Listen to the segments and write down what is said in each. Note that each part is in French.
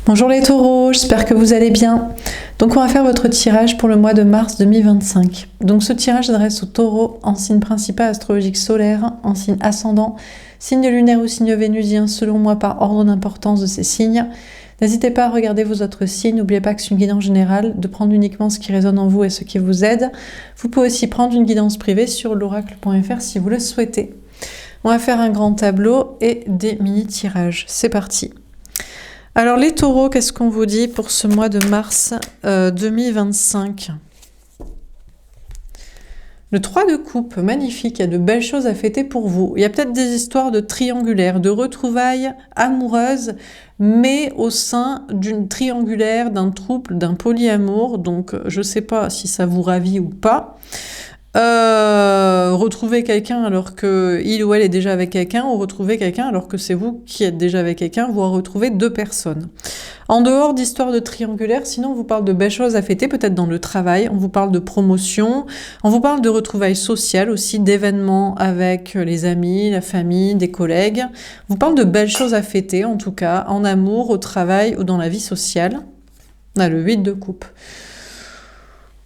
Bonjour les taureaux, j'espère que vous allez bien. Donc on va faire votre tirage pour le mois de mars 2025. Donc ce tirage s'adresse aux taureaux en signe principal astrologique solaire, en signe ascendant, signe lunaire ou signe vénusien selon moi par ordre d'importance de ces signes. N'hésitez pas à regarder vos autres signes, n'oubliez pas que c'est une guidance générale, de prendre uniquement ce qui résonne en vous et ce qui vous aide. Vous pouvez aussi prendre une guidance privée sur l'oracle.fr si vous le souhaitez. On va faire un grand tableau et des mini-tirages. C'est parti. Alors les taureaux, qu'est-ce qu'on vous dit pour ce mois de mars 2025 ? Le 3 de coupe, magnifique, il y a de belles choses à fêter pour vous. Il y a peut-être des histoires de triangulaires, de retrouvailles amoureuses, mais au sein d'une triangulaire, d'un trouble, d'un polyamour. Donc je ne sais pas si ça vous ravit ou pas. Retrouver quelqu'un alors que il ou elle est déjà avec quelqu'un, ou retrouver quelqu'un alors que c'est vous qui êtes déjà avec quelqu'un, voire retrouver deux personnes. En dehors d'histoires de triangulaire, sinon on vous parle de belles choses à fêter, peut-être dans le travail, on vous parle de promotion, on vous parle de retrouvailles sociales aussi, d'événements avec les amis, la famille, des collègues. On vous parle de belles choses à fêter, en tout cas, en amour, au travail ou dans la vie sociale. On a le 8 de coupe.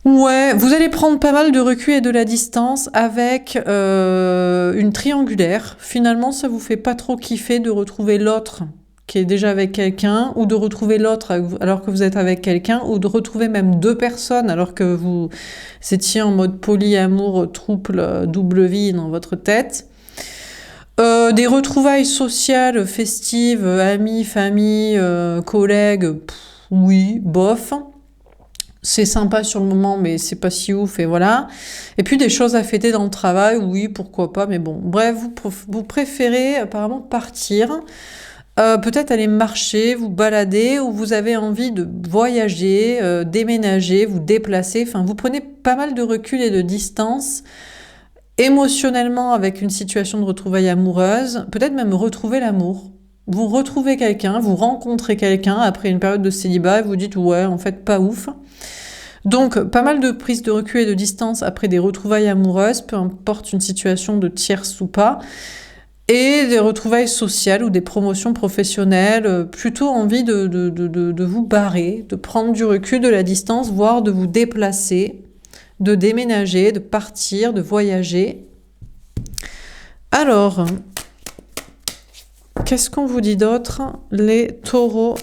Ouais, vous allez prendre pas mal de recul et de la distance avec une triangulaire. Finalement, ça vous fait pas trop kiffer de retrouver l'autre qui est déjà avec quelqu'un, ou de retrouver l'autre alors que vous êtes avec quelqu'un, ou de retrouver même deux personnes alors que vous étiez en mode polyamour, trouble, double vie dans votre tête. Des retrouvailles sociales, festives, amis, famille, collègues, oui, bof. C'est sympa sur le moment, mais c'est pas si ouf, et voilà. Et puis des choses à fêter dans le travail, oui, pourquoi pas, mais bon. Bref, vous préférez apparemment partir, peut-être aller marcher, vous balader, ou vous avez envie de voyager, déménager, vous déplacer. Enfin, vous prenez pas mal de recul et de distance émotionnellement avec une situation de retrouvailles amoureuses, peut-être même retrouver l'amour. Vous retrouvez quelqu'un, vous rencontrez quelqu'un après une période de célibat et vous dites « ouais, en fait, pas ouf ». Donc, pas mal de prises de recul et de distance après des retrouvailles amoureuses, peu importe une situation de tierce ou pas, et des retrouvailles sociales ou des promotions professionnelles, plutôt envie de vous barrer, de prendre du recul, de la distance, voire de vous déplacer, de déménager, de partir, de voyager. Alors, qu'est-ce qu'on vous dit d'autre, les taureaux,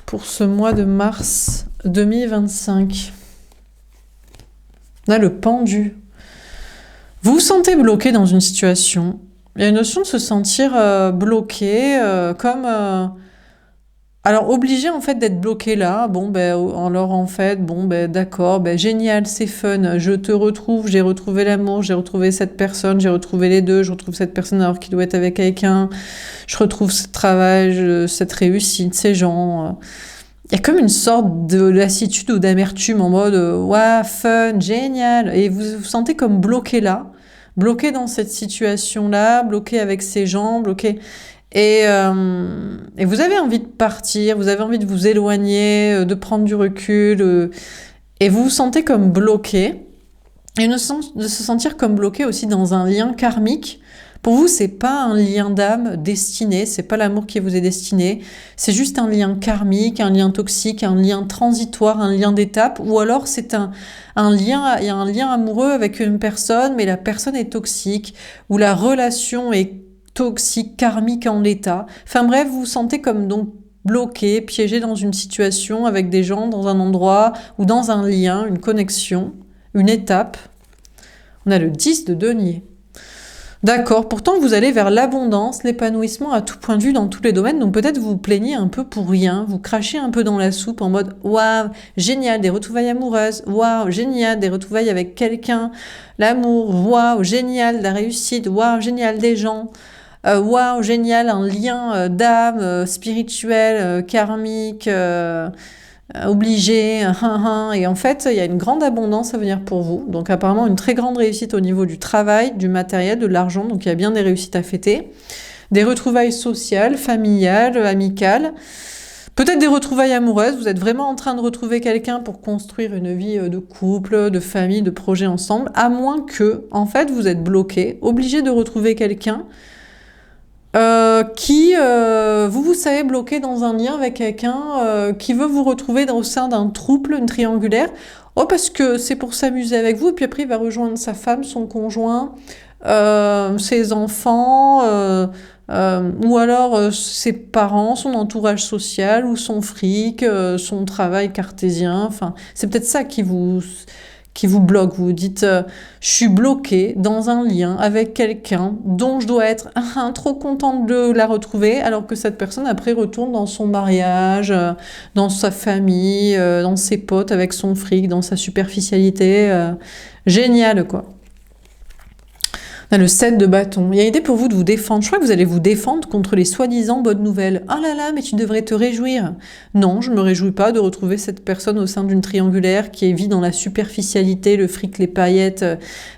pour ce mois de mars 2025? On a le pendu. Vous vous sentez bloqué dans une situation. Il y a une notion de se sentir bloqué, comme... alors, obligé en fait d'être bloqué là. Bon, ben, alors en fait, bon, ben, d'accord, ben, génial, c'est fun, je te retrouve, j'ai retrouvé l'amour, j'ai retrouvé cette personne, j'ai retrouvé les deux, je retrouve cette personne alors qu'il doit être avec quelqu'un, je retrouve ce travail, cette réussite, ces gens... Il y a comme une sorte de lassitude ou d'amertume en mode ouais, fun, génial, et vous vous sentez comme bloqué là, bloqué dans cette situation-là, bloqué avec ces gens, bloqué, et vous avez envie de partir, vous avez envie de vous éloigner, de prendre du recul, et vous vous sentez comme bloqué, et de se sentir comme bloqué aussi dans un lien karmique. Pour vous, c'est pas un lien d'âme destiné, c'est pas l'amour qui vous est destiné, c'est juste un lien karmique, un lien toxique, un lien transitoire, un lien d'étape, ou alors c'est un lien, il y a un lien amoureux avec une personne, mais la personne est toxique, ou la relation est toxique, karmique en l'état. Enfin bref, vous vous sentez comme donc bloqué, piégé dans une situation avec des gens, dans un endroit, ou dans un lien, une connexion, une étape. On a le 10 de denier. D'accord, pourtant vous allez vers l'abondance, l'épanouissement à tout point de vue dans tous les domaines, donc peut-être vous vous plaignez un peu pour rien, vous crachez un peu dans la soupe en mode « waouh, génial, des retrouvailles amoureuses, waouh, génial, des retrouvailles avec quelqu'un, l'amour, waouh, génial, la réussite, waouh, génial, des gens, waouh, génial, un lien d'âme, spirituel, karmique, obligé, et en fait, il y a une grande abondance à venir pour vous. Donc apparemment, une très grande réussite au niveau du travail, du matériel, de l'argent, donc il y a bien des réussites à fêter. Des retrouvailles sociales, familiales, amicales. Peut-être des retrouvailles amoureuses, vous êtes vraiment en train de retrouver quelqu'un pour construire une vie de couple, de famille, de projet ensemble, à moins que, en fait, vous êtes bloqué, obligé de retrouver quelqu'un vous savez bloqué dans un lien avec quelqu'un qui veut vous retrouver au sein d'un trouble, une triangulaire. Oh, parce que c'est pour s'amuser avec vous, et puis après il va rejoindre sa femme, son conjoint, ses enfants, ou alors ses parents, son entourage social, ou son fric, son travail cartésien. Enfin, c'est peut-être ça qui vous bloque. Vous vous dites, je suis bloquée dans un lien avec quelqu'un dont je dois être trop contente de la retrouver, alors que cette personne après retourne dans son mariage, dans sa famille, dans ses potes, avec son fric, dans sa superficialité. Génial, quoi. On a le 7 de bâton. Il y a idée pour vous de vous défendre. Je crois que vous allez vous défendre contre les soi-disant bonnes nouvelles. Ah là là, mais tu devrais te réjouir. Non, je me réjouis pas de retrouver cette personne au sein d'une triangulaire qui vit dans la superficialité, le fric, les paillettes,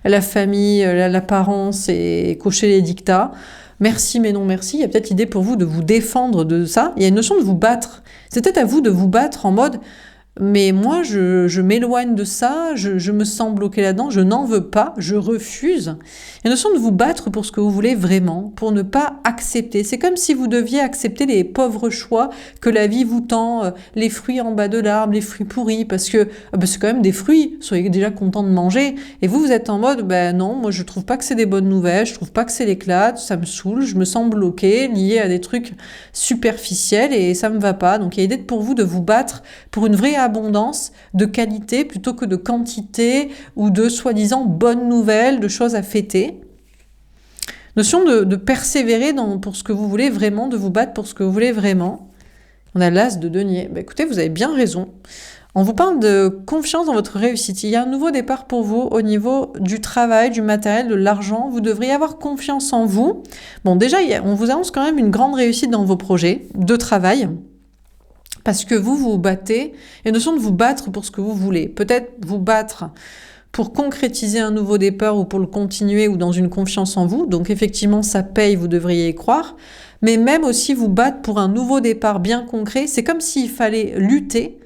la famille, l'apparence et cocher les dictats. Merci, mais non merci. Il y a peut-être idée pour vous de vous défendre de ça. Il y a une notion de vous battre. C'est peut-être à vous de vous battre en mode... Mais moi, je m'éloigne de ça, je me sens bloqué là-dedans, je n'en veux pas, je refuse. Il y a une notion de vous battre pour ce que vous voulez vraiment, pour ne pas accepter. C'est comme si vous deviez accepter les pauvres choix que la vie vous tend, les fruits en bas de l'arbre, les fruits pourris, parce que c'est quand même des fruits, soyez déjà content de manger. Et vous êtes en mode, non, moi je trouve pas que c'est des bonnes nouvelles, je trouve pas que c'est l'éclate, ça me saoule, je me sens bloqué, lié à des trucs superficiels et ça me va pas. Donc il y a idée pour vous de vous battre pour une vraie abondance de qualité plutôt que de quantité ou de soi-disant bonnes nouvelles, de choses à fêter. Notion de persévérer pour ce que vous voulez vraiment, de vous battre pour ce que vous voulez vraiment. On a l'as de denier. Écoutez, vous avez bien raison. On vous parle de confiance dans votre réussite. Il y a un nouveau départ pour vous au niveau du travail, du matériel, de l'argent. Vous devriez avoir confiance en vous. Bon, déjà, on vous annonce quand même une grande réussite dans vos projets de travail. Parce que vous vous battez, il y a une notion de vous battre pour ce que vous voulez. Peut-être vous battre pour concrétiser un nouveau départ ou pour le continuer ou dans une confiance en vous. Donc effectivement, ça paye, vous devriez y croire. Mais même aussi vous battre pour un nouveau départ bien concret, c'est comme s'il fallait lutter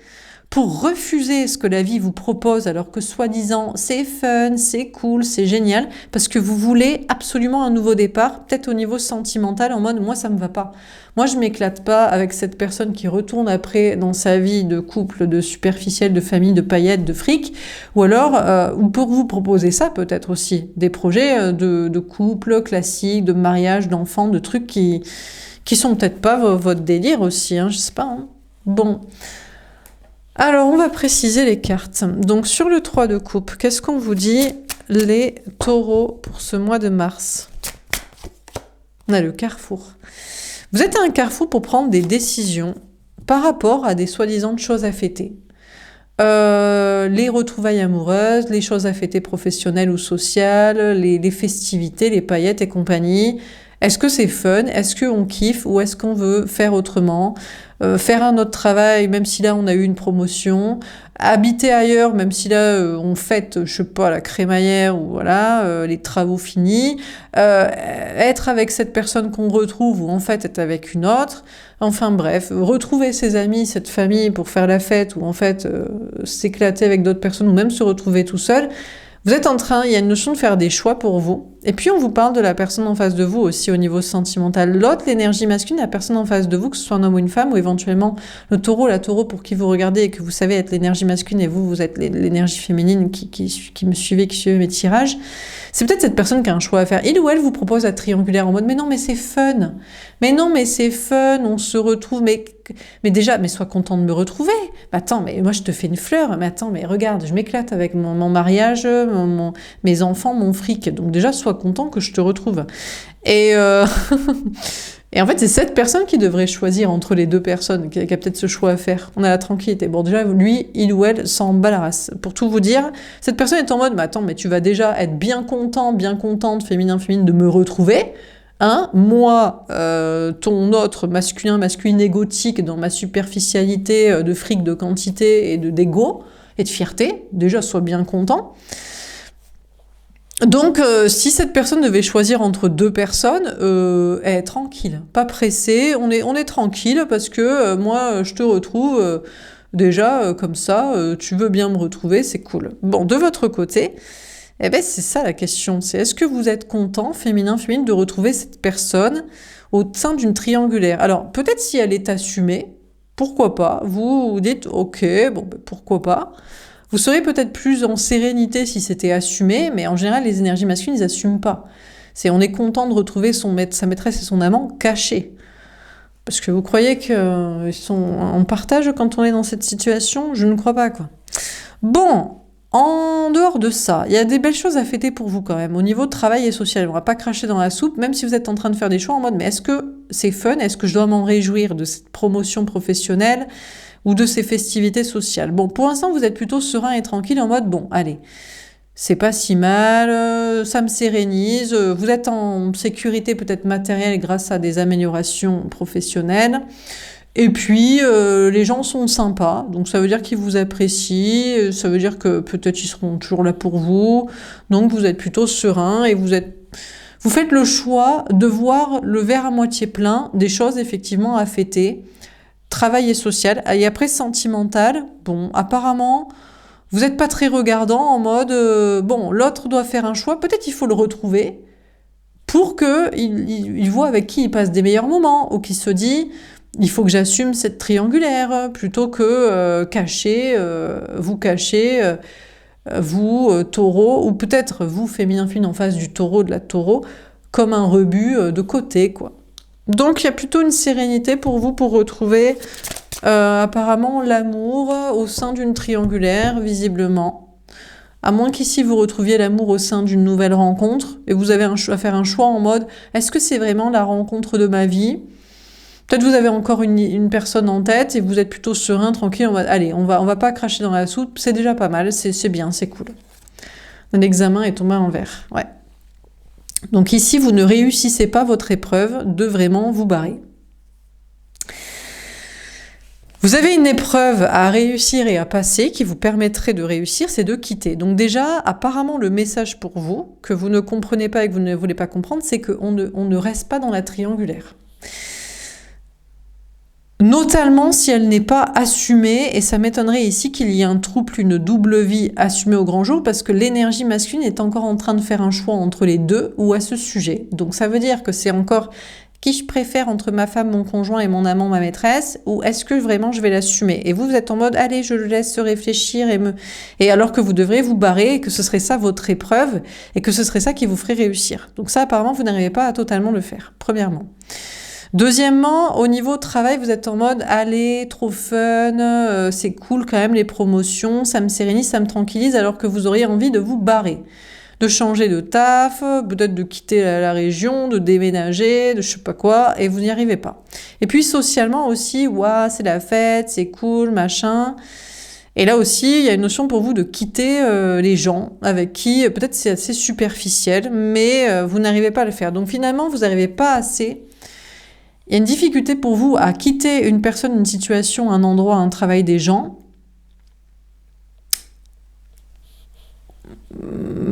pour refuser ce que la vie vous propose alors que soi-disant c'est fun, c'est cool, c'est génial, parce que vous voulez absolument un nouveau départ, peut-être au niveau sentimental, en mode moi ça me va pas. Moi je m'éclate pas avec cette personne qui retourne après dans sa vie de couple, de superficiel, de famille, de paillettes, de fric, ou alors, ou pour vous proposer ça peut-être aussi, des projets de couple classique, de mariage, d'enfants, de trucs qui sont peut-être pas votre délire aussi, je sais pas. Hein. Bon. Alors, on va préciser les cartes. Donc, sur le 3 de coupe, qu'est-ce qu'on vous dit, les taureaux, pour ce mois de mars? On a le carrefour. Vous êtes à un carrefour pour prendre des décisions par rapport à des soi-disant choses à fêter. Les retrouvailles amoureuses, les choses à fêter professionnelles ou sociales, les festivités, les paillettes et compagnie. Est-ce que c'est fun? Est-ce qu'on kiffe? Ou est-ce qu'on veut faire autrement? Faire un autre travail, même si là on a eu une promotion, habiter ailleurs, même si là on fête, je sais pas, la crémaillère ou voilà, les travaux finis, être avec cette personne qu'on retrouve ou en fait être avec une autre, enfin bref, retrouver ses amis, cette famille pour faire la fête ou en fait s'éclater avec d'autres personnes ou même se retrouver tout seul. Vous êtes en train, il y a une notion de faire des choix pour vous. Et puis on vous parle de la personne en face de vous aussi au niveau sentimental. L'autre, l'énergie masculine, la personne en face de vous, que ce soit un homme ou une femme, ou éventuellement le taureau, la taureau pour qui vous regardez et que vous savez être l'énergie masculine et vous êtes l'énergie féminine qui me suivez, qui suivez mes tirages. C'est peut-être cette personne qui a un choix à faire. Il ou elle vous propose la triangulaire en mode « mais non, mais c'est fun !» Mais non, mais c'est fun, on se retrouve, mais déjà, mais sois content de me retrouver. Mais attends, mais moi je te fais une fleur, mais attends, mais regarde, je m'éclate avec mon mariage, mes enfants, mon fric. Donc déjà, sois content que je te retrouve. Et et en fait, c'est cette personne qui devrait choisir entre les deux personnes, qui a peut-être ce choix à faire. On a la tranquillité. Bon, déjà, lui, il ou elle s'en bat la race. Pour tout vous dire, cette personne est en mode, mais attends, mais tu vas déjà être bien contente, féminin, de me retrouver. Hein, moi, ton autre masculine égotique dans ma superficialité de fric, de quantité et d'égo et de fierté, déjà sois bien content. Donc, si cette personne devait choisir entre deux personnes, elle est tranquille, pas pressée, on est tranquille parce que moi, je te retrouve déjà comme ça, tu veux bien me retrouver, c'est cool. Bon, de votre côté, eh ben c'est ça la question, c'est est-ce que vous êtes content, féminin, de retrouver cette personne au sein d'une triangulaire. Alors, peut-être si elle est assumée, pourquoi pas? Vous vous dites, ok, bon, ben, pourquoi pas? Vous serez peut-être plus en sérénité si c'était assumé, mais en général, les énergies masculines, ils n'assument pas. On est content de retrouver sa maîtresse et son amant cachés. Parce que vous croyez qu'ils sont en partage quand on est dans cette situation? Je ne crois pas, quoi. Bon, en dehors de ça, il y a des belles choses à fêter pour vous quand même. Au niveau de travail et social, on va pas cracher dans la soupe, même si vous êtes en train de faire des choix en mode, mais est-ce que c'est fun? Est-ce que je dois m'en réjouir de cette promotion professionnelle ou de ces festivités sociales? Bon, pour l'instant, vous êtes plutôt serein et tranquille en mode, bon, allez, c'est pas si mal, ça me sérénise, vous êtes en sécurité peut-être matérielle grâce à des améliorations professionnelles. Et puis, les gens sont sympas, donc ça veut dire qu'ils vous apprécient, ça veut dire que peut-être ils seront toujours là pour vous, donc vous êtes plutôt serein et vous faites le choix de voir le verre à moitié plein, des choses effectivement à fêter, travail et social. Et après, sentimental, bon, apparemment, vous n'êtes pas très regardant en mode, bon, l'autre doit faire un choix, peut-être il faut le retrouver pour qu'il voit avec qui il passe des meilleurs moments, ou qu'il se dit, il faut que j'assume cette triangulaire, plutôt que vous cacher, vous, taureau, ou peut-être vous, féminin fine, en face du taureau, de la taureau, comme un rebut de côté, quoi. Donc, il y a plutôt une sérénité pour vous pour retrouver apparemment l'amour au sein d'une triangulaire, visiblement. À moins qu'ici, vous retrouviez l'amour au sein d'une nouvelle rencontre, et vous avez à faire un choix en mode, est-ce que c'est vraiment la rencontre de ma vie ? Peut-être vous avez encore une personne en tête et vous êtes plutôt serein, tranquille, allez, on va pas cracher dans la soupe, c'est déjà pas mal, c'est bien, c'est cool. L'examen est tombé à l'envers, ouais. Donc ici, vous ne réussissez pas votre épreuve de vraiment vous barrer. Vous avez une épreuve à réussir et à passer qui vous permettrait de réussir, c'est de quitter. Donc déjà, apparemment, le message pour vous, que vous ne comprenez pas et que vous ne voulez pas comprendre, c'est qu'on ne reste pas dans la triangulaire. Notamment si elle n'est pas assumée, et ça m'étonnerait ici qu'il y ait un trouble, une double vie assumée au grand jour, parce que l'énergie masculine est encore en train de faire un choix entre les deux ou à ce sujet. Donc ça veut dire que c'est encore qui je préfère entre ma femme, mon conjoint et mon amant, ma maîtresse, ou est-ce que vraiment je vais l'assumer? Et vous êtes en mode, allez, je le laisse se réfléchir et alors que vous devrez vous barrer et que ce serait ça votre épreuve et que ce serait ça qui vous ferait réussir. Donc ça, apparemment, vous n'arrivez pas à totalement le faire, premièrement. Deuxièmement, au niveau travail, vous êtes en mode « Allez, trop fun, c'est cool quand même les promotions, ça me sérénise, ça me tranquillise », alors que vous auriez envie de vous barrer, de changer de taf, peut-être de quitter la région, de déménager, de je sais pas quoi, et vous n'y arrivez pas. Et puis socialement aussi, ouah, c'est la fête, c'est cool, machin. Et là aussi, il y a une notion pour vous de quitter les gens avec qui, peut-être c'est assez superficiel, mais vous n'arrivez pas à le faire. Donc finalement, vous n'arrivez pas assez. Il y a une difficulté pour vous à quitter une personne, une situation, un endroit, un travail, des gens.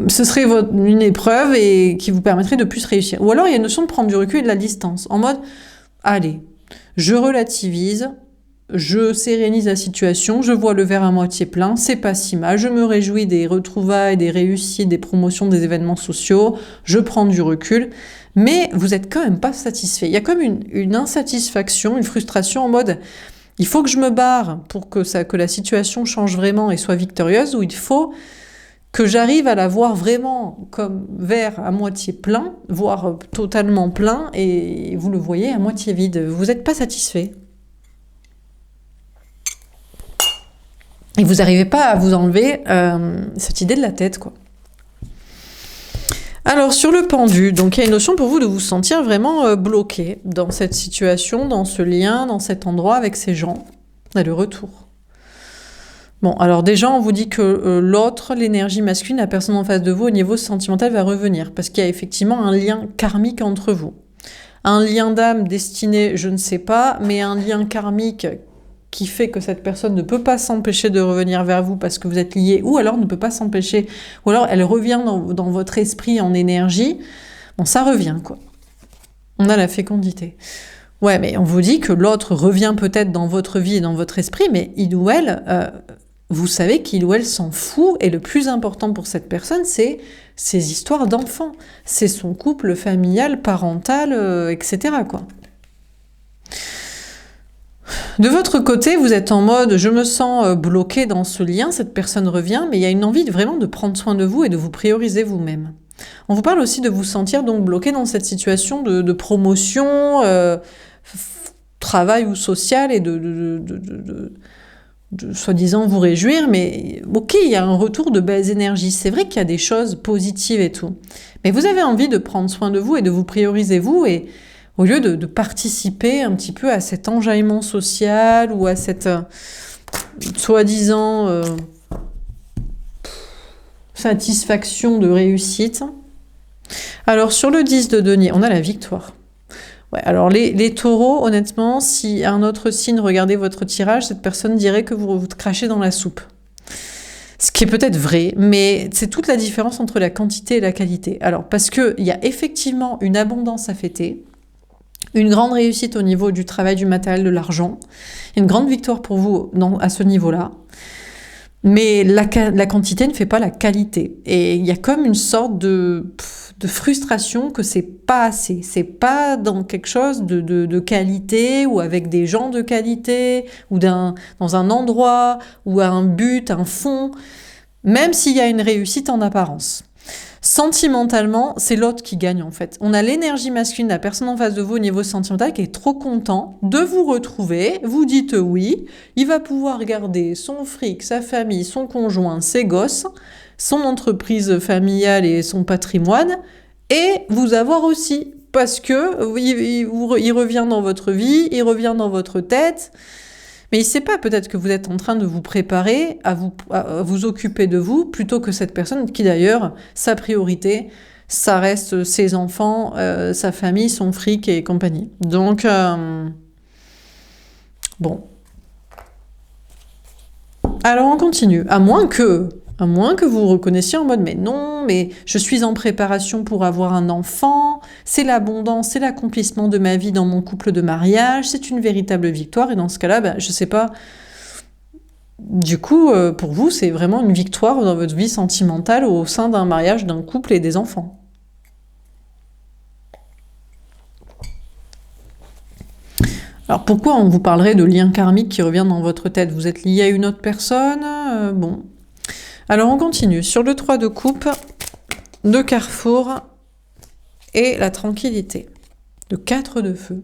Ce serait une épreuve et qui vous permettrait de plus réussir. Ou alors il y a une notion de prendre du recul et de la distance. En mode, allez, je relativise, je sérénise la situation, je vois le verre à moitié plein, c'est pas si mal, je me réjouis des retrouvailles, des réussites, des promotions, des événements sociaux, je prends du recul. Mais vous n'êtes quand même pas satisfait. Il y a comme une insatisfaction, une frustration en mode il faut que je me barre pour que la situation change vraiment et soit victorieuse, ou il faut que j'arrive à la voir vraiment comme verre à moitié plein, voire totalement plein, et vous le voyez à moitié vide. Vous n'êtes pas satisfait. Et vous n'arrivez pas à vous enlever cette idée de la tête, quoi. Alors, sur le pendu, donc il y a une notion pour vous de vous sentir vraiment bloqué dans cette situation, dans ce lien, dans cet endroit avec ces gens, et le retour. Bon, alors déjà, on vous dit que l'autre, l'énergie masculine, la personne en face de vous, au niveau sentimental, va revenir, parce qu'il y a effectivement un lien karmique entre vous. Un lien d'âme destiné, je ne sais pas, mais un lien karmique qui fait que cette personne ne peut pas s'empêcher de revenir vers vous parce que vous êtes liés, ou alors ne peut pas s'empêcher, ou alors elle revient dans votre esprit en énergie, bon, ça revient, quoi. On a la fécondité. Ouais, mais on vous dit que l'autre revient peut-être dans votre vie et dans votre esprit, mais il ou elle, vous savez qu'il ou elle s'en fout, et le plus important pour cette personne, c'est ses histoires d'enfants, c'est son couple familial, parental, etc., quoi. De votre côté, vous êtes en mode « je me sens bloqué dans ce lien », cette personne revient, mais il y a une envie vraiment de prendre soin de vous et de vous prioriser vous-même. On vous parle aussi de vous sentir donc bloqué dans cette situation de promotion, travail ou social, et de soi-disant vous réjouir, mais ok, il y a un retour de belles énergies, c'est vrai qu'il y a des choses positives et tout, mais vous avez envie de prendre soin de vous et de vous prioriser vous, et au lieu de participer un petit peu à cet enjaillement social ou à cette soi-disant satisfaction de réussite. Alors sur le 10 de denier, on a la victoire. Ouais, alors les taureaux, honnêtement, si un autre signe regardait votre tirage, cette personne dirait que vous crachez dans la soupe. Ce qui est peut-être vrai, mais c'est toute la différence entre la quantité et la qualité. Alors, parce qu'il y a effectivement une abondance à fêter, une grande réussite au niveau du travail, du matériel, de l'argent, une grande victoire pour vous à ce niveau-là, mais la quantité ne fait pas la qualité. Et il y a comme une sorte de frustration que c'est pas assez, c'est pas dans quelque chose de qualité, ou avec des gens de qualité, ou dans un endroit, ou à un but, un fond, même s'il y a une réussite en apparence. Sentimentalement, c'est l'autre qui gagne en fait. On a l'énergie masculine, la personne en face de vous au niveau sentimental qui est trop content de vous retrouver, vous dites oui, il va pouvoir garder son fric, sa famille, son conjoint, ses gosses, son entreprise familiale et son patrimoine, et vous avoir aussi, parce que il revient dans votre vie, il revient dans votre tête. Mais il ne sait pas, peut-être que vous êtes en train de vous préparer à vous occuper de vous, plutôt que cette personne qui d'ailleurs, sa priorité, ça reste ses enfants, sa famille, son fric et compagnie. Donc, bon. Alors on continue, à moins que vous reconnaissiez en mode « mais non, mais je suis en préparation pour avoir un enfant, c'est l'abondance, c'est l'accomplissement de ma vie dans mon couple de mariage, c'est une véritable victoire », et dans ce cas-là, je sais pas, du coup, pour vous, c'est vraiment une victoire dans votre vie sentimentale au sein d'un mariage, d'un couple et des enfants. Alors pourquoi on vous parlerait de lien karmique qui revient dans votre tête? Vous êtes lié à une autre personne? Bon. Alors on continue. Sur le 3 de coupe, de carrefour et la tranquillité. Le 4 de feu.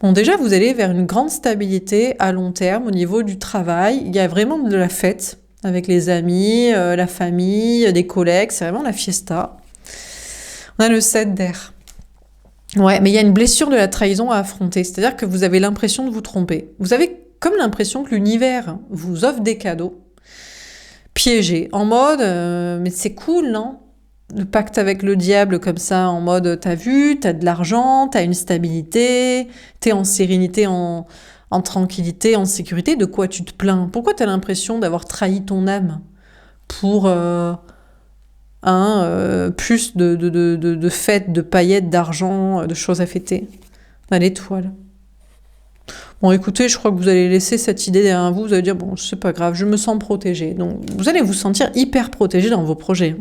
Bon, déjà, vous allez vers une grande stabilité à long terme au niveau du travail. Il y a vraiment de la fête avec les amis, la famille, des collègues. C'est vraiment la fiesta. On a le 7 d'air. Ouais, mais il y a une blessure de la trahison à affronter. C'est-à-dire que vous avez l'impression de vous tromper. Vous avez comme l'impression que l'univers vous offre des cadeaux piégés, en mode mais c'est cool, non? Le pacte avec le diable comme ça, en mode t'as vu, t'as de l'argent, t'as une stabilité, t'es en sérénité, en tranquillité, en sécurité, de quoi tu te plains? Pourquoi t'as l'impression d'avoir trahi ton âme pour plus de fêtes, de paillettes, d'argent, de choses à fêter? On a l'étoile. Bon, écoutez, je crois que vous allez laisser cette idée derrière vous, vous allez dire, bon, c'est pas grave, je me sens protégée. Donc, vous allez vous sentir hyper protégé dans vos projets.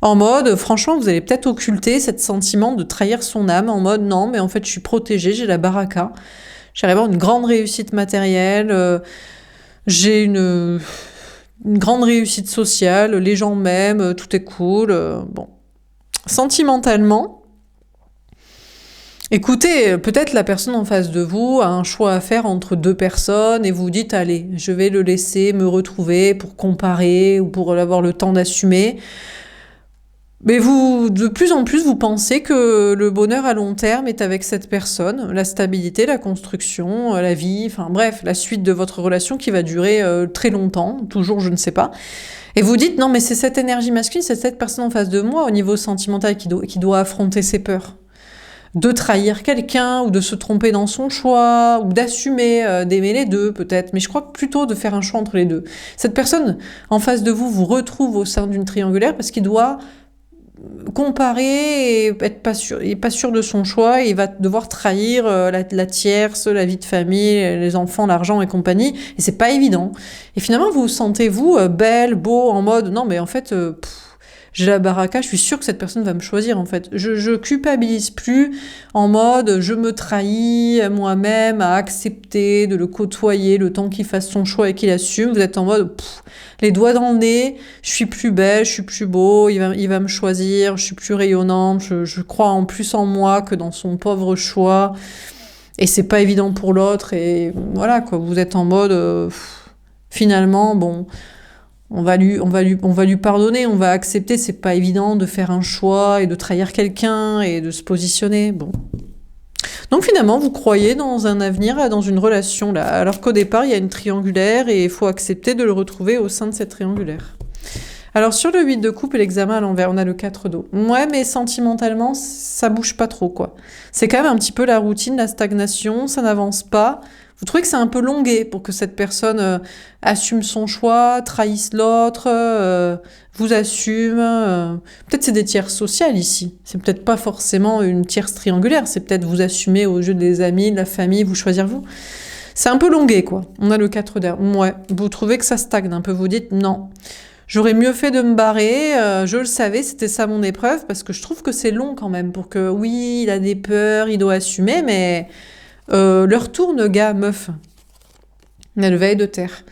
En mode, franchement, vous allez peut-être occulter ce sentiment de trahir son âme, en mode, non, mais en fait, je suis protégée, j'ai la baraka, j'ai vraiment une grande réussite matérielle, j'ai une grande réussite sociale, les gens m'aiment, tout est cool, bon. Sentimentalement, écoutez, peut-être la personne en face de vous a un choix à faire entre deux personnes et vous dites, allez, je vais le laisser me retrouver pour comparer ou pour avoir le temps d'assumer. Mais vous, de plus en plus, vous pensez que le bonheur à long terme est avec cette personne, la stabilité, la construction, la vie, enfin bref, la suite de votre relation qui va durer très longtemps, toujours je ne sais pas. Et vous dites, non mais c'est cette énergie masculine, c'est cette personne en face de moi au niveau sentimental qui doit affronter ses peurs. De trahir quelqu'un, ou de se tromper dans son choix, ou d'assumer, d'aimer les deux peut-être, mais je crois que plutôt de faire un choix entre les deux. Cette personne en face de vous retrouve au sein d'une triangulaire parce qu'il doit comparer et être pas sûr de son choix, et il va devoir trahir la tierce, la vie de famille, les enfants, l'argent et compagnie, et c'est pas évident. Et finalement, vous vous sentez, vous, belle, beau, en mode, non mais en fait, j'ai la baraka, je suis sûre que cette personne va me choisir en fait. Je culpabilise plus en mode je me trahis moi-même à accepter de le côtoyer le temps qu'il fasse son choix et qu'il assume. Vous êtes en mode les doigts dans le nez, je suis plus belle, je suis plus beau, il va me choisir, je suis plus rayonnante, je crois en plus en moi que dans son pauvre choix. Et c'est pas évident pour l'autre, et voilà quoi, vous êtes en mode finalement, bon. On va lui pardonner, on va accepter, c'est pas évident de faire un choix et de trahir quelqu'un et de se positionner. Bon. Donc finalement, vous croyez dans un avenir, dans une relation là, alors qu'au départ, il y a une triangulaire et il faut accepter de le retrouver au sein de cette triangulaire. Alors sur le 8 de coupe et l'examen à l'envers, on a le 4 d'eau. Ouais, mais sentimentalement, ça bouge pas trop quoi. C'est quand même un petit peu la routine, la stagnation, ça n'avance pas. Vous trouvez que c'est un peu longué pour que cette personne assume son choix, trahisse l'autre, vous assume. Peut-être c'est des tierces sociales ici. C'est peut-être pas forcément une tierce triangulaire. C'est peut-être vous assumer aux yeux des amis, de la famille, vous choisir vous. C'est un peu longué, quoi. On a le 4 d'air. Ouais, vous trouvez que ça stagne un peu. Vous dites non. J'aurais mieux fait de me barrer. Je le savais, c'était ça mon épreuve, parce que je trouve que c'est long quand même pour que, oui, il a des peurs, il doit assumer, mais... leur tourne, gars, meuf. La veille de terre.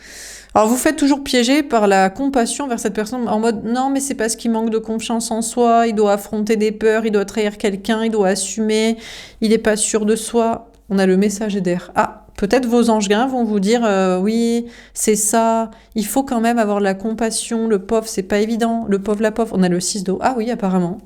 Alors vous faites toujours piéger par la compassion vers cette personne en mode non mais c'est parce qu'il manque de confiance en soi, il doit affronter des peurs, il doit trahir quelqu'un, il doit assumer, il est pas sûr de soi. On a le message d'air. Ah, peut-être vos anges gardiens vont vous dire oui, c'est ça, il faut quand même avoir de la compassion, le pauvre c'est pas évident, le pauvre la pauvre. On a le 6 d'eau. Ah oui, apparemment.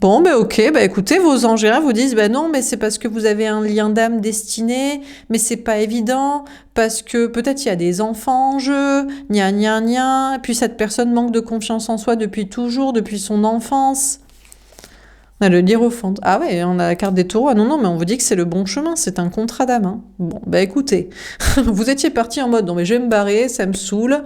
Bon, ben ok, ben écoutez, vos anges vous disent, ben non, mais c'est parce que vous avez un lien d'âme destiné, mais c'est pas évident, parce que peut-être il y a des enfants en jeu, gna gna gna, puis cette personne manque de confiance en soi depuis toujours, depuis son enfance. On a le hiérophante. Ah ouais, on a la carte des taureaux. Ah non, non, mais on vous dit que c'est le bon chemin, c'est un contrat d'âme. Hein. Bon, ben écoutez, vous étiez parti en mode, non mais je vais me barrer, ça me saoule.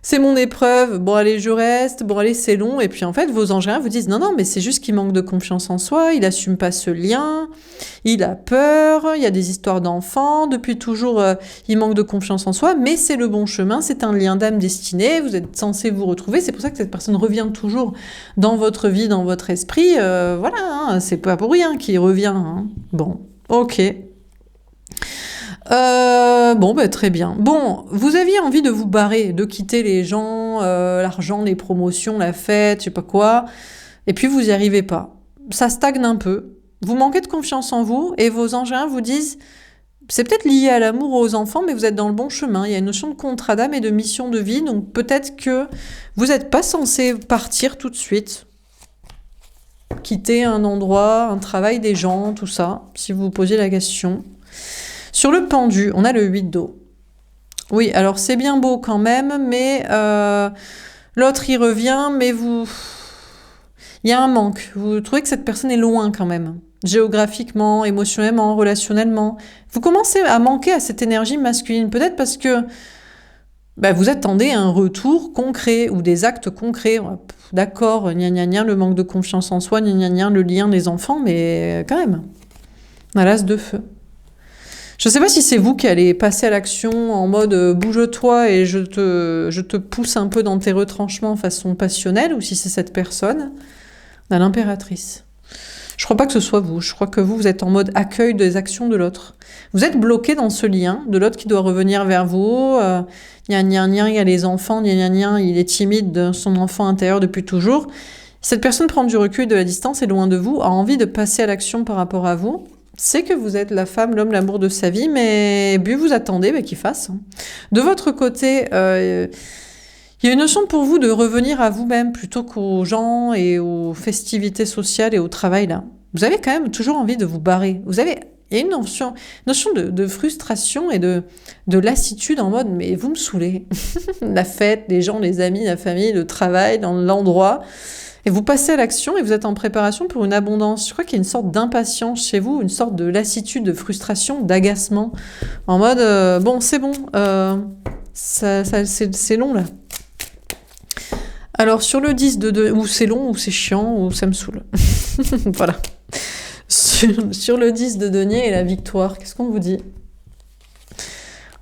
C'est mon épreuve, bon allez je reste, bon allez c'est long, et puis en fait vos anges vous disent non mais c'est juste qu'il manque de confiance en soi, il assume pas ce lien, il a peur, il y a des histoires d'enfants, depuis toujours il manque de confiance en soi, mais c'est le bon chemin, c'est un lien d'âme destiné, vous êtes censé vous retrouver, c'est pour ça que cette personne revient toujours dans votre vie, dans votre esprit, voilà, hein, c'est pas pour rien qu'il revient. Hein. Bon, ok. Bon, bah, très bien. Bon, vous aviez envie de vous barrer, de quitter les gens, l'argent, les promotions, la fête, je sais pas quoi, et puis vous y arrivez pas. Ça stagne un peu. Vous manquez de confiance en vous, et vos anges vous disent, c'est peut-être lié à l'amour, aux enfants, mais vous êtes dans le bon chemin. Il y a une notion de contrat d'âme et de mission de vie, donc peut-être que vous n'êtes pas censé partir tout de suite. Quitter un endroit, un travail, des gens, tout ça, si vous vous posiez la question. Sur le pendu, on a le 8 d'eau. Oui, alors c'est bien beau quand même, mais l'autre y revient, mais vous... Il y a un manque. Vous trouvez que cette personne est loin quand même. Géographiquement, émotionnellement, relationnellement. Vous commencez à manquer à cette énergie masculine, peut-être parce que vous attendez un retour concret ou des actes concrets. D'accord, gna gna gna, le manque de confiance en soi, gna gna gna, le lien des enfants, mais quand même. On a l'as de feu. Je ne sais pas si c'est vous qui allez passer à l'action en mode bouge-toi et je te pousse un peu dans tes retranchements façon passionnelle, ou si c'est cette personne. On a l'impératrice. Je crois pas que ce soit vous. Je crois que vous êtes en mode accueil des actions de l'autre. Vous êtes bloqué dans ce lien de l'autre qui doit revenir vers vous. Gna gna gna, il y a les enfants. Gna gna gna, il est timide de son enfant intérieur depuis toujours. Cette personne prend du recul et de la distance, est loin de vous, a envie de passer à l'action par rapport à vous. C'est que vous êtes la femme, l'homme, l'amour de sa vie, mais vous attendez qu'il fasse. De votre côté, il y a une notion pour vous de revenir à vous-même plutôt qu'aux gens et aux festivités sociales et au travail. Là. Vous avez quand même toujours envie de vous barrer. Il y a une notion de frustration et de lassitude en mode « mais vous me saoulez ». La fête, les gens, les amis, la famille, le travail, dans l'endroit... Et vous passez à l'action et vous êtes en préparation pour une abondance. Je crois qu'il y a une sorte d'impatience chez vous, une sorte de lassitude, de frustration, d'agacement. En mode, bon, c'est bon, c'est long là. Alors, sur le 10 de denier, ou c'est long, ou c'est chiant, ou ça me saoule. Voilà. Sur le 10 de denier et la victoire, qu'est-ce qu'on vous dit?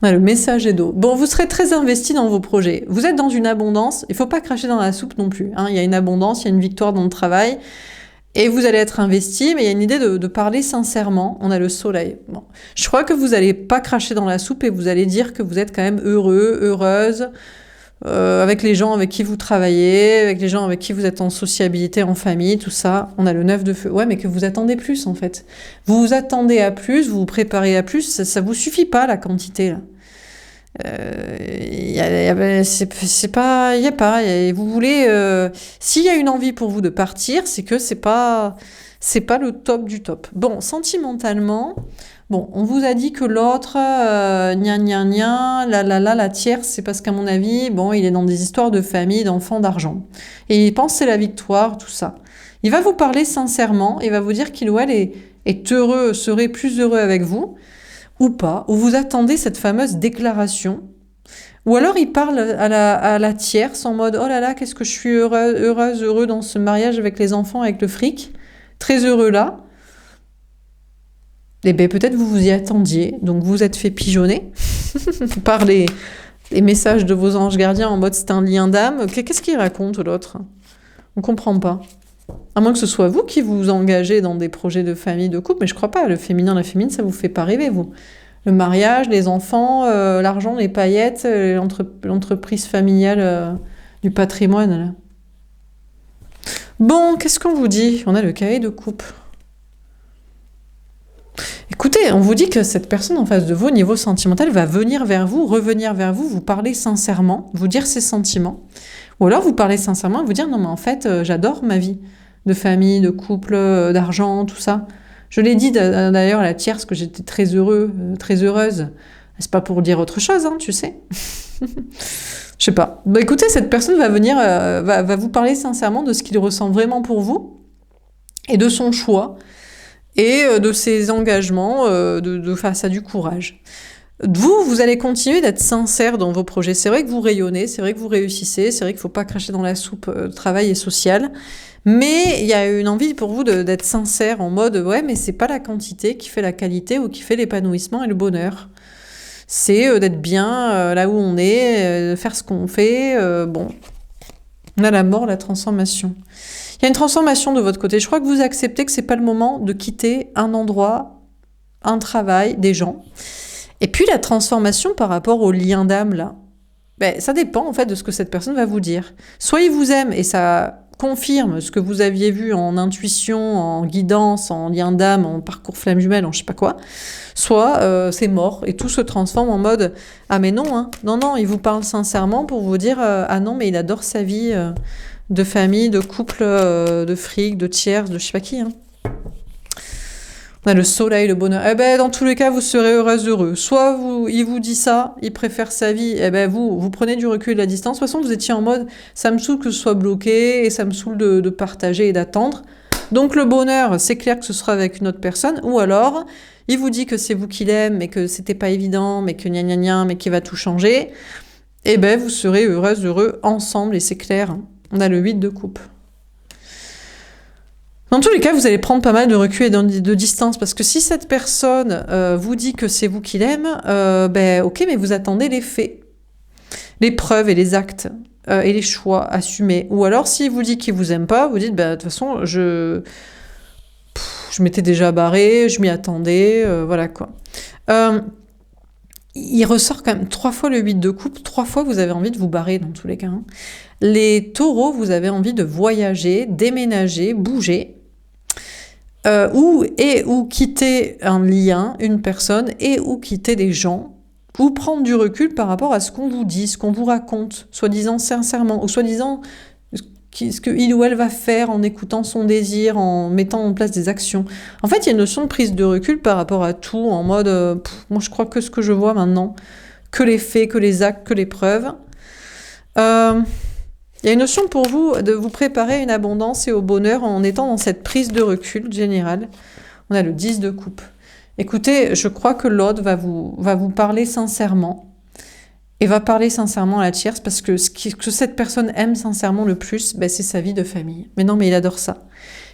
On a le messager d'eau. Bon, vous serez très investi dans vos projets. Vous êtes dans une abondance, il ne faut pas cracher dans la soupe non plus. Hein. Il y a une abondance, il y a une victoire dans le travail. Et vous allez être investi, mais il y a une idée de parler sincèrement. On a le soleil. Bon. Je crois que vous n'allez pas cracher dans la soupe et vous allez dire que vous êtes quand même heureux, heureuse, avec les gens avec qui vous travaillez, avec les gens avec qui vous êtes en sociabilité, en famille, tout ça. On a le 9 de feu. Ouais, mais que vous attendez plus, en fait. Vous vous attendez à plus, vous vous préparez à plus. Ça vous suffit pas, la quantité, là. C'est pas, y a pas. Vous voulez, s'il y a une envie pour vous de partir, c'est que c'est pas le top du top. Bon, sentimentalement, bon, on vous a dit que l'autre, gna gna gna, la tierce, c'est parce qu'à mon avis, bon, il est dans des histoires de famille, d'enfants, d'argent, et il pense que c'est la victoire, tout ça. Il va vous parler sincèrement, il va vous dire qu'il ou elle est heureux, serait plus heureux avec vous. Ou pas, ou vous attendez cette fameuse déclaration, ou alors il parle à la tierce en mode « Oh là là, qu'est-ce que je suis heureux dans ce mariage avec les enfants, avec le fric, très heureux là ». Et bien peut-être vous vous y attendiez, donc vous êtes fait pigeonner par les messages de vos anges gardiens en mode « C'est un lien d'âme ». Qu'est-ce qu'il raconte l'autre? On comprend pas. À moins que ce soit vous qui vous engagez dans des projets de famille, de couple, mais je crois pas. Le féminin, la féminine, ça vous fait pas rêver, vous. Le mariage, les enfants, l'argent, les paillettes, l'entreprise familiale du patrimoine. Là. Bon, qu'est-ce qu'on vous dit? On a le cahier de coupe. Écoutez, on vous dit que cette personne en face de vous, au niveau sentimental, va venir vers vous, revenir vers vous, vous parler sincèrement, vous dire ses sentiments. Ou alors vous parlez sincèrement et vous dire « Non, mais en fait, j'adore ma vie de famille, de couple, d'argent, tout ça. » Je l'ai dit d'ailleurs à la tierce que j'étais très heureuse. C'est pas pour dire autre chose, hein, tu sais. Je sais pas. Bah, écoutez, cette personne va venir, va vous parler sincèrement de ce qu'il ressent vraiment pour vous et de son choix et de ses engagements de face à du courage. Vous allez continuer d'être sincère dans vos projets. C'est vrai que vous rayonnez, c'est vrai que vous réussissez, c'est vrai qu'il ne faut pas cracher dans la soupe travail et social. Mais il y a une envie pour vous d'être sincère en mode « Ouais, mais c'est pas la quantité qui fait la qualité ou qui fait l'épanouissement et le bonheur. C'est d'être bien là où on est, de faire ce qu'on fait. Bon, on a la mort, la transformation. Il y a une transformation de votre côté. Je crois que vous acceptez que c'est pas le moment de quitter un endroit, un travail, des gens. Et puis la transformation par rapport au lien d'âme, là, ben, ça dépend en fait de ce que cette personne va vous dire. Soit il vous aime et ça confirme ce que vous aviez vu en intuition, en guidance, en lien d'âme, en parcours flamme jumelle, en je sais pas quoi. Soit c'est mort et tout se transforme en mode « Ah mais non, hein, non, il vous parle sincèrement pour vous dire Ah non, mais il adore sa vie de famille, de couple, de fric, de tierce, de je sais pas qui. Hein. » On a le soleil, le bonheur. Eh ben, dans tous les cas, vous serez heureuse, heureux. Soit il vous dit ça, il préfère sa vie, eh ben, vous prenez du recul et de la distance. De toute façon, vous étiez en mode, ça me saoule que ce soit bloqué et ça me saoule de partager et d'attendre. Donc, le bonheur, c'est clair que ce sera avec une autre personne. Ou alors, il vous dit que c'est vous qui l'aime, mais que c'était pas évident, mais que gna gna gna, mais qu'il va tout changer. Eh ben, vous serez heureuse, heureux ensemble et c'est clair. On a le 8 de coupe. Dans tous les cas, vous allez prendre pas mal de recul et de distance, parce que si cette personne vous dit que c'est vous qui l'aime, ben ok, mais vous attendez les faits, les preuves et les actes, et les choix assumés. Ou alors, s'il vous dit qu'il vous aime pas, vous dites, ben, de toute façon, je m'étais déjà barré, je m'y attendais, voilà quoi. Il ressort quand même 3 fois le 8 de coupe, 3 fois vous avez envie de vous barrer dans tous les cas. Hein. Les taureaux, vous avez envie de voyager, déménager, bouger, ou quitter un lien, une personne, ou quitter des gens, ou prendre du recul par rapport à ce qu'on vous dit, ce qu'on vous raconte, soi-disant sincèrement, ou soi-disant ce qu'il ou elle va faire en écoutant son désir, en mettant en place des actions. En fait, il y a une notion de prise de recul par rapport à tout, en mode moi je crois que ce que je vois maintenant, que les faits, que les actes, que les preuves. Il y a une notion pour vous de vous préparer à une abondance et au bonheur en étant dans cette prise de recul générale. On a le 10 de coupe. Écoutez, je crois que l'autre va vous parler sincèrement et va parler sincèrement à la tierce parce que que cette personne aime sincèrement le plus, ben, c'est sa vie de famille. Mais non, mais il adore ça.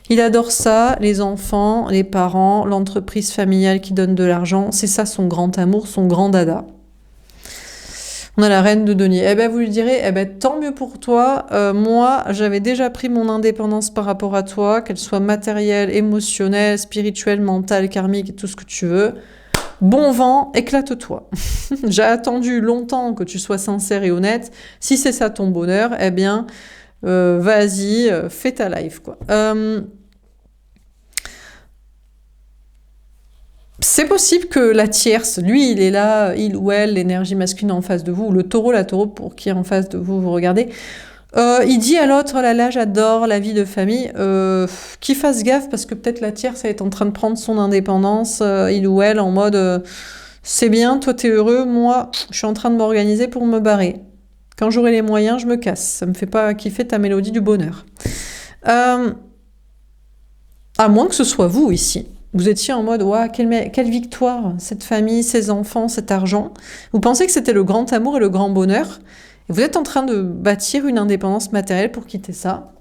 Il adore ça, les enfants, les parents, l'entreprise familiale qui donne de l'argent. C'est ça son grand amour, son grand dada. On a la reine de denier. Eh ben, vous lui direz, eh ben, tant mieux pour toi. Moi, j'avais déjà pris mon indépendance par rapport à toi, qu'elle soit matérielle, émotionnelle, spirituelle, mentale, karmique, tout ce que tu veux. Bon vent, éclate-toi. J'ai attendu longtemps que tu sois sincère et honnête. Si c'est ça ton bonheur, eh bien, vas-y, fais ta life, quoi. C'est possible que la tierce, lui, il est là, il ou elle, l'énergie masculine en face de vous, ou le taureau, la taureau pour qui est en face de vous, vous regardez. Il dit à l'autre, là, j'adore la vie de famille, qu'il fasse gaffe parce que peut-être la tierce elle est en train de prendre son indépendance, il ou elle, en mode c'est bien, toi t'es heureux, moi je suis en train de m'organiser pour me barrer. Quand j'aurai les moyens, je me casse. Ça me fait pas kiffer ta mélodie du bonheur. À moins que ce soit vous ici. Vous étiez en mode, ouah, quelle victoire, cette famille, ces enfants, cet argent. Vous pensez que c'était le grand amour et le grand bonheur. Et vous êtes en train de bâtir une indépendance matérielle pour quitter ça.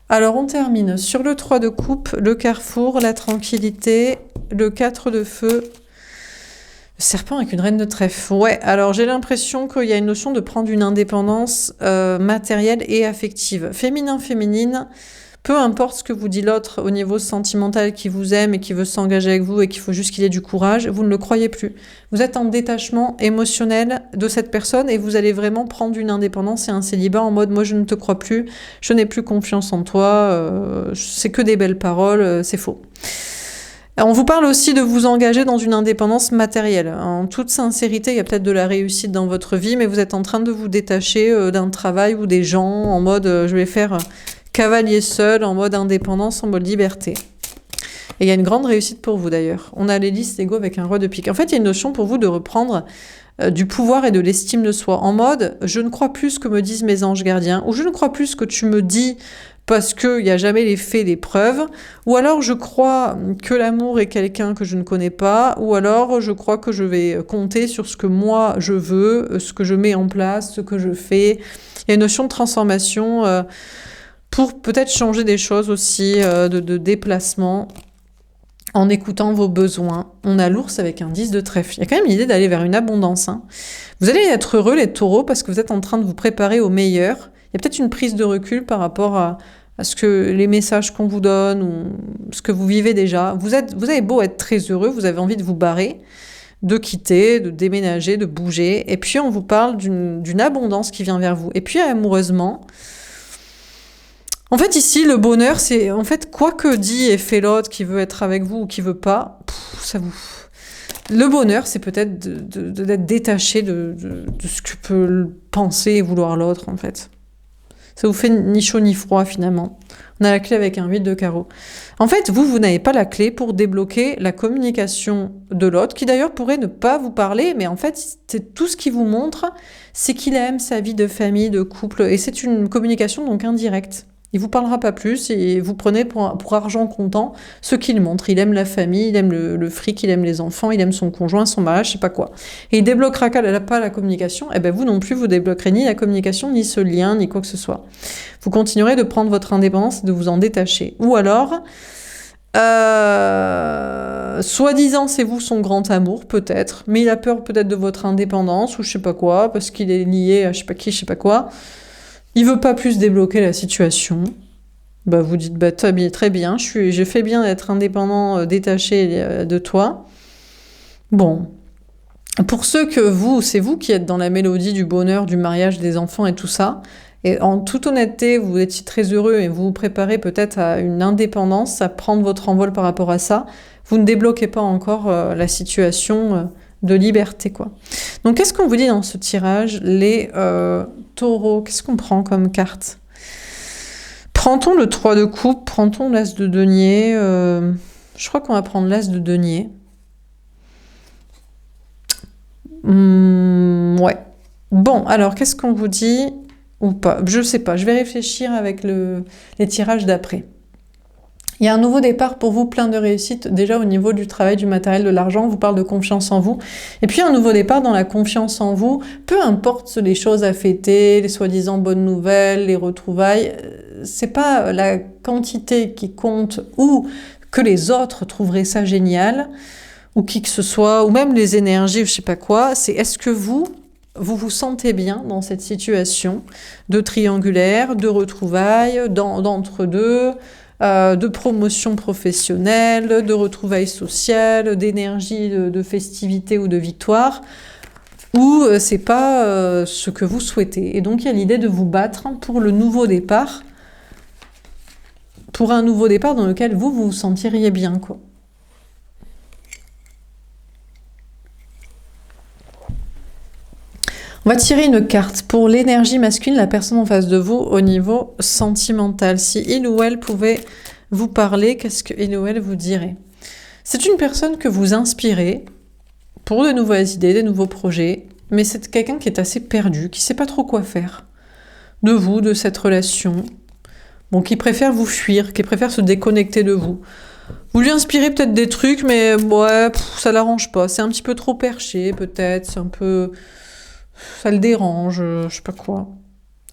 Alors on termine sur le 3 de coupe, le carrefour, la tranquillité, le 4 de feu, le serpent avec une reine de trèfle. Ouais, alors j'ai l'impression qu'il y a une notion de prendre une indépendance matérielle et affective. Féminin, féminine. Peu importe ce que vous dit l'autre au niveau sentimental qui vous aime et qui veut s'engager avec vous et qu'il faut juste qu'il ait du courage, vous ne le croyez plus. Vous êtes en détachement émotionnel de cette personne et vous allez vraiment prendre une indépendance et un célibat en mode « moi je ne te crois plus, je n'ai plus confiance en toi, c'est que des belles paroles, c'est faux ». On vous parle aussi de vous engager dans une indépendance matérielle. En toute sincérité, il y a peut-être de la réussite dans votre vie, mais vous êtes en train de vous détacher d'un travail ou des gens en mode je vais faire cavalier seul, en mode indépendance, en mode liberté. Et il y a une grande réussite pour vous d'ailleurs. On a l'hélice d'ego avec un roi de pique. En fait, il y a une notion pour vous de reprendre du pouvoir et de l'estime de soi. En mode, je ne crois plus ce que me disent mes anges gardiens, ou je ne crois plus ce que tu me dis parce qu'il n'y a jamais les faits, les preuves, ou alors je crois que l'amour est quelqu'un que je ne connais pas, ou alors je crois que je vais compter sur ce que moi je veux, ce que je mets en place, ce que je fais. Il y a une notion de transformation pour peut-être changer des choses aussi, de déplacement, en écoutant vos besoins. On a l'ours avec un 10 de trèfle. Il y a quand même l'idée d'aller vers une abondance. Hein. Vous allez être heureux, les taureaux, parce que vous êtes en train de vous préparer au meilleur. Il y a peut-être une prise de recul par rapport à ce que les messages qu'on vous donne ou ce que vous vivez déjà. Vous avez beau être très heureux, vous avez envie de vous barrer, de quitter, de déménager, de bouger. Et puis, on vous parle d'une abondance qui vient vers vous. Et puis, amoureusement... En fait, ici, le bonheur, c'est en fait quoi que dit et fait l'autre qui veut être avec vous ou qui veut pas, ça vous. Le bonheur, c'est peut-être d'être détaché de ce que peut penser et vouloir l'autre, en fait. Ça vous fait ni chaud ni froid, finalement. On a la clé avec un 8 de carreau. En fait, vous n'avez pas la clé pour débloquer la communication de l'autre, qui d'ailleurs pourrait ne pas vous parler, mais en fait, c'est tout ce qu'il vous montre, c'est qu'il aime sa vie de famille, de couple, et c'est une communication donc indirecte. Il vous parlera pas plus et vous prenez pour argent comptant ce qu'il montre. Il aime la famille, il aime le fric, il aime les enfants, il aime son conjoint, son mariage, je sais pas quoi. Et il débloquera pas la communication, et ben vous non plus, vous débloquerez ni la communication, ni ce lien, ni quoi que ce soit. Vous continuerez de prendre votre indépendance et de vous en détacher. Ou alors, soi-disant c'est vous son grand amour, peut-être, mais il a peur peut-être de votre indépendance ou je sais pas quoi, parce qu'il est lié à je sais pas qui, je sais pas quoi. Il veut pas plus débloquer la situation. Bah vous dites bah très bien, j'ai fait bien d'être indépendant, détaché de toi. Bon, pour ceux que c'est vous qui êtes dans la mélodie du bonheur, du mariage, des enfants et tout ça. Et en toute honnêteté, vous étiez très heureux et vous vous préparez peut-être à une indépendance, à prendre votre envol par rapport à ça. Vous ne débloquez pas encore la situation de liberté, quoi. Donc, qu'est-ce qu'on vous dit dans ce tirage? Les taureaux, qu'est-ce qu'on prend comme carte? Prend-on le 3 de coupe? Prend-on l'as de denier? Je crois qu'on va prendre l'as de denier. Ouais. Bon, alors, qu'est-ce qu'on vous dit ou pas? Je sais pas, je vais réfléchir avec les tirages d'après. Il y a un nouveau départ pour vous, plein de réussite, déjà au niveau du travail, du matériel, de l'argent, on vous parle de confiance en vous. Et puis un nouveau départ dans la confiance en vous, peu importe les choses à fêter, les soi-disant bonnes nouvelles, les retrouvailles, c'est pas la quantité qui compte ou que les autres trouveraient ça génial, ou qui que ce soit, ou même les énergies, je sais pas quoi, c'est est-ce que vous vous sentez bien dans cette situation de triangulaire, de retrouvailles, d'entre-deux, de promotion professionnelle, de retrouvailles sociales, d'énergie, de festivité ou de victoire, ou c'est pas ce que vous souhaitez. Et donc il y a l'idée de vous battre pour le nouveau départ, pour un nouveau départ dans lequel vous vous sentiriez bien, quoi. On va tirer une carte pour l'énergie masculine, la personne en face de vous au niveau sentimental. Si il ou elle pouvait vous parler, qu'est-ce que il ou elle vous dirait? C'est une personne que vous inspirez pour de nouvelles idées, des nouveaux projets, mais c'est quelqu'un qui est assez perdu, qui ne sait pas trop quoi faire de vous, de cette relation, bon, qui préfère vous fuir, qui préfère se déconnecter de vous. Vous lui inspirez peut-être des trucs, mais ouais, ça l'arrange pas. C'est un petit peu trop perché, peut-être, c'est un peu... ça le dérange, je sais pas quoi.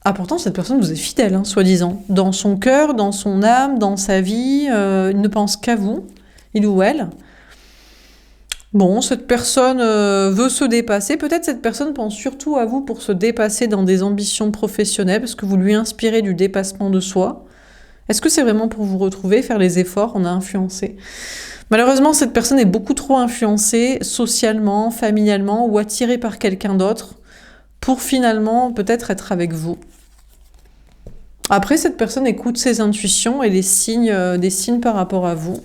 Ah, pourtant, cette personne vous est fidèle, hein, soi-disant. Dans son cœur, dans son âme, dans sa vie, il ne pense qu'à vous, il ou elle. Bon, cette personne veut se dépasser. Peut-être cette personne pense surtout à vous pour se dépasser dans des ambitions professionnelles, parce que vous lui inspirez du dépassement de soi. Est-ce que c'est vraiment pour vous retrouver, faire les efforts? On a influencé. Malheureusement, cette personne est beaucoup trop influencée socialement, familialement ou attirée par quelqu'un d'autre pour finalement peut-être être avec vous. Après, cette personne écoute ses intuitions et les signes, des signes par rapport à vous.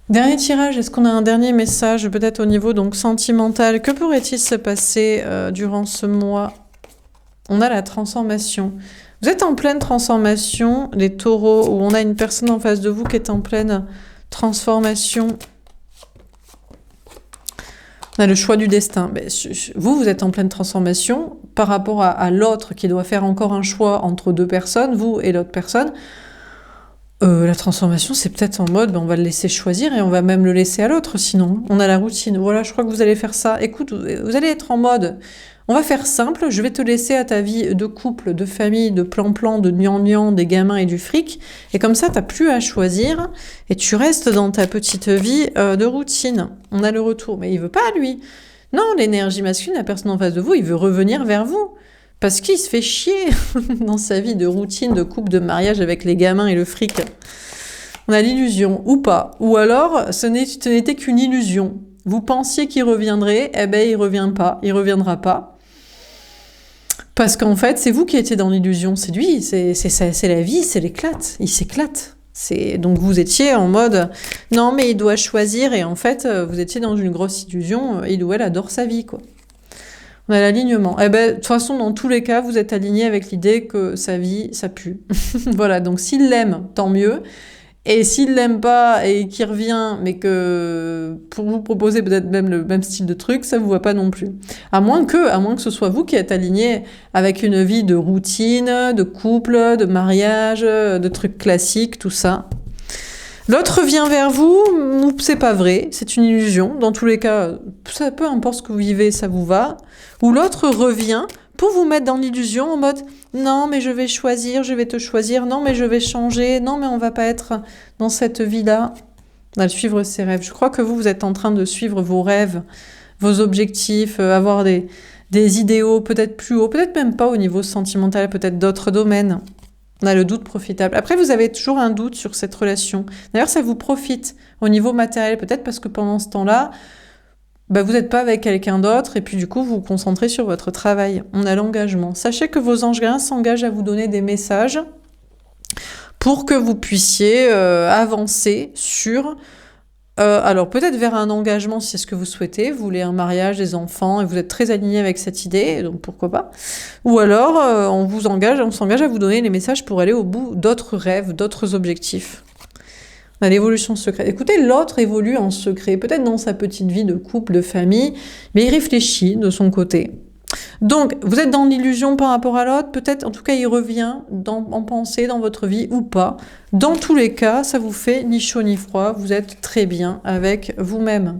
Dernier tirage, est-ce qu'on a un dernier message, peut-être au niveau donc sentimental? Que pourrait-il se passer durant ce mois? On a la transformation. Vous êtes en pleine transformation, les taureaux, où on a une personne en face de vous qui est en pleine transformation. On a le choix du destin. Mais vous êtes en pleine transformation par rapport à l'autre qui doit faire encore un choix entre deux personnes, vous et l'autre personne. La transformation, c'est peut-être en mode, on va le laisser choisir et on va même le laisser à l'autre, sinon. On a la routine. Voilà, je crois que vous allez faire ça. Écoute, vous allez être en mode, on va faire simple, je vais te laisser à ta vie de couple, de famille, de plan-plan, de gnangnan, des gamins et du fric. Et comme ça, t'as plus à choisir et tu restes dans ta petite vie de routine. On a le retour. Mais il veut pas, lui. Non, l'énergie masculine, la personne en face de vous, il veut revenir vers vous. Parce qu'il se fait chier dans sa vie de routine, de couple, de mariage avec les gamins et le fric. On a l'illusion, ou pas. Ou alors, ce n'était qu'une illusion. Vous pensiez qu'il reviendrait, eh ben il revient pas, il reviendra pas. Parce qu'en fait, c'est vous qui étiez dans l'illusion, c'est lui, c'est la vie, c'est l'éclate, il s'éclate. Donc vous étiez en mode, non mais il doit choisir, et en fait, vous étiez dans une grosse illusion, il ou elle adore sa vie, quoi. On a l'alignement. Eh ben, de toute façon, dans tous les cas, vous êtes aligné avec l'idée que sa vie, ça pue. Voilà, donc s'il l'aime, tant mieux. Et s'il l'aime pas et qu'il revient, mais que pour vous proposer peut-être même le même style de truc, ça vous va pas non plus. À moins que ce soit vous qui êtes aligné avec une vie de routine, de couple, de mariage, de trucs classiques, tout ça. L'autre vient vers vous, c'est pas vrai, c'est une illusion. Dans tous les cas, ça, peu importe ce que vous vivez, ça vous va. Ou l'autre revient pour vous mettre dans l'illusion en mode « Non, mais je vais choisir, je vais te choisir. Non, mais je vais changer. Non, mais on va pas être dans cette vie-là. » On va suivre ses rêves. Je crois que vous êtes en train de suivre vos rêves, vos objectifs, avoir des idéaux peut-être plus hauts, peut-être même pas au niveau sentimental, peut-être d'autres domaines. On a le doute profitable. Après, vous avez toujours un doute sur cette relation. D'ailleurs, ça vous profite au niveau matériel, peut-être parce que pendant ce temps-là, vous n'êtes pas avec quelqu'un d'autre et puis du coup, vous vous concentrez sur votre travail. On a l'engagement. Sachez que vos anges gardiens s'engagent à vous donner des messages pour que vous puissiez avancer sur... alors, peut-être vers un engagement si c'est ce que vous souhaitez. Vous voulez un mariage, des enfants et vous êtes très aligné avec cette idée, donc pourquoi pas. Ou alors, on s'engage à vous donner les messages pour aller au bout d'autres rêves, d'autres objectifs. On a l'évolution secrète. Écoutez, l'autre évolue en secret, peut-être dans sa petite vie de couple, de famille, mais il réfléchit de son côté. Donc, vous êtes dans l'illusion par rapport à l'autre, peut-être, en tout cas, il revient en pensée dans votre vie ou pas. Dans tous les cas, ça vous fait ni chaud ni froid, vous êtes très bien avec vous-même.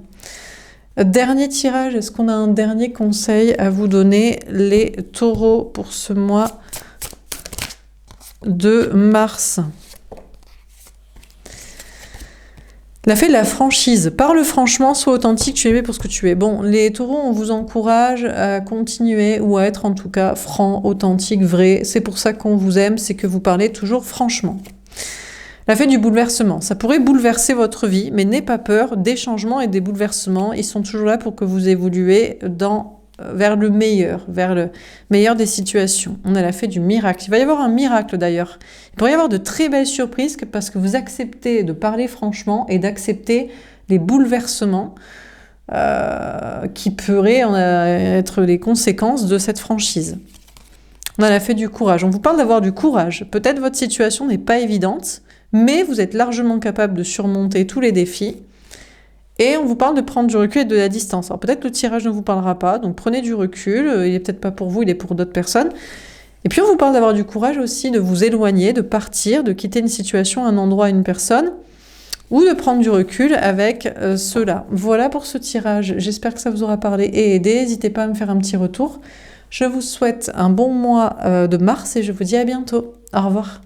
Dernier tirage, est-ce qu'on a un dernier conseil à vous donner, les taureaux, pour ce mois de mars? La fée de la franchise. Parle franchement, sois authentique, tu es aimé pour ce que tu es. Bon, les taureaux, on vous encourage à continuer ou à être en tout cas franc, authentique, vrai. C'est pour ça qu'on vous aime, c'est que vous parlez toujours franchement. La fée du bouleversement. Ça pourrait bouleverser votre vie, mais n'ayez pas peur des changements et des bouleversements. Ils sont toujours là pour que vous évoluez vers le meilleur des situations. On a la fée du miracle. Il va y avoir un miracle d'ailleurs. Il pourrait y avoir de très belles surprises parce que vous acceptez de parler franchement et d'accepter les bouleversements qui pourraient être les conséquences de cette franchise. On a la fée du courage. On vous parle d'avoir du courage. Peut-être votre situation n'est pas évidente, mais vous êtes largement capable de surmonter tous les défis. Et on vous parle de prendre du recul et de la distance. Alors peut-être que le tirage ne vous parlera pas, donc prenez du recul, il n'est peut-être pas pour vous, il est pour d'autres personnes. Et puis on vous parle d'avoir du courage aussi, de vous éloigner, de partir, de quitter une situation, un endroit, une personne, ou de prendre du recul avec cela. Voilà pour ce tirage, j'espère que ça vous aura parlé et aidé, n'hésitez pas à me faire un petit retour. Je vous souhaite un bon mois de mars et je vous dis à bientôt. Au revoir.